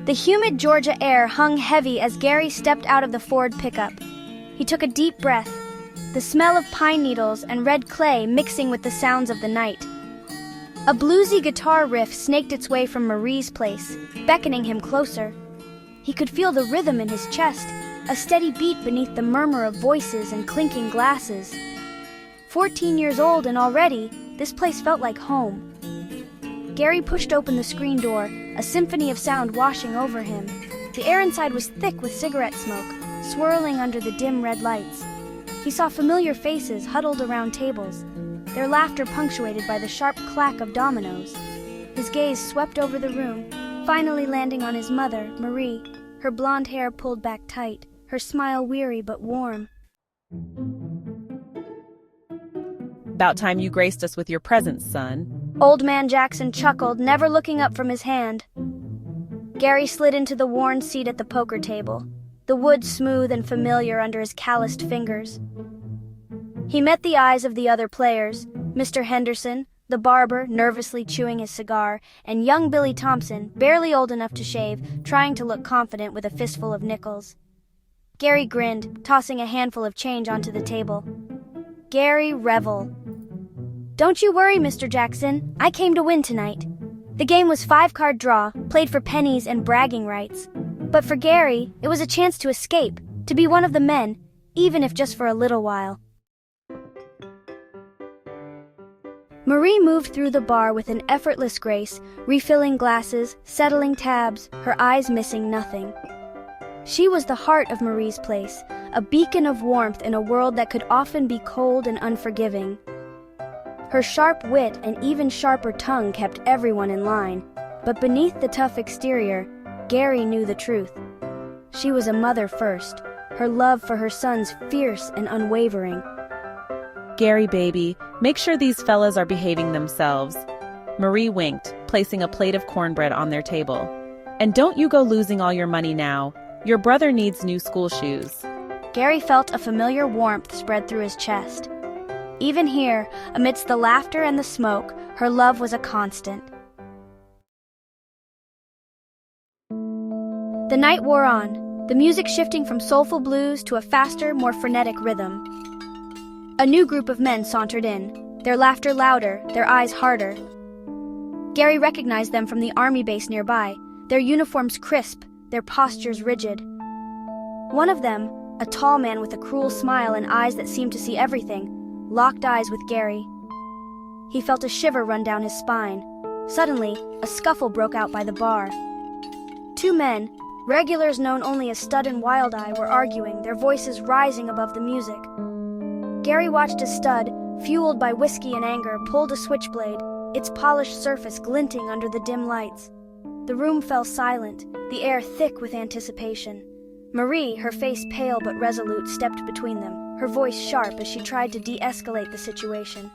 The humid Georgia air hung heavy as Gary stepped out of the Ford pickup. He took a deep breath, the smell of pine needles and red clay mixing with the sounds of the night. A bluesy guitar riff snaked its way from Marie's place, beckoning him closer. He could feel the rhythm in his chest, a steady beat beneath the murmur of voices and clinking glasses. 14 years old and already, this place felt like home. Gary pushed open the screen door, a symphony of sound washing over him. The air inside was thick with cigarette smoke, swirling under the dim red lights. He saw familiar faces huddled around tables, their laughter punctuated by the sharp clack of dominoes. His gaze swept over the room, finally landing on his mother, Marie, her blonde hair pulled back tight, her smile weary but warm. About time you graced us with your presence, son. Old man Jackson chuckled, never looking up from his hand. Gary slid into the worn seat at the poker table, the wood smooth and familiar under his calloused fingers. He met the eyes of the other players, Mr. Henderson, the barber, nervously chewing his cigar, and young Billy Thompson, barely old enough to shave, trying to look confident with a fistful of nickels. Gary grinned, tossing a handful of change onto the table. Gary Revel. Don't you worry, Mr. Jackson. I came to win tonight. The game was 5-card draw, played for pennies and bragging rights. But for Gary, it was a chance to escape, to be one of the men, even if just for a little while. Marie moved through the bar with an effortless grace, refilling glasses, settling tabs, her eyes missing nothing. She was the heart of Marie's place, a beacon of warmth in a world that could often be cold and unforgiving. Her sharp wit and even sharper tongue kept everyone in line, but beneath the tough exterior, Gary knew the truth. She was a mother first, her love for her sons fierce and unwavering. Gary, baby, make sure these fellas are behaving themselves. Marie winked, placing a plate of cornbread on their table. And don't you go losing all your money now. Your brother needs new school shoes. Gary felt a familiar warmth spread through his chest. Even here, amidst the laughter and the smoke, her love was a constant. The night wore on, the music shifting from soulful blues to a faster, more frenetic rhythm. A new group of men sauntered in, their laughter louder, their eyes harder. Gary recognized them from the army base nearby, their uniforms crisp, their postures rigid. One of them, a tall man with a cruel smile and eyes that seemed to see everything, locked eyes with Gary. He felt a shiver run down his spine. Suddenly, a scuffle broke out by the bar. Two men, regulars known only as Stud and Wild Eye, were arguing, their voices rising above the music. Gary watched as Stud, fueled by whiskey and anger, pulled a switchblade, its polished surface glinting under the dim lights. The room fell silent, the air thick with anticipation. Marie, her face pale but resolute, stepped between them, her voice sharp as she tried to de-escalate the situation.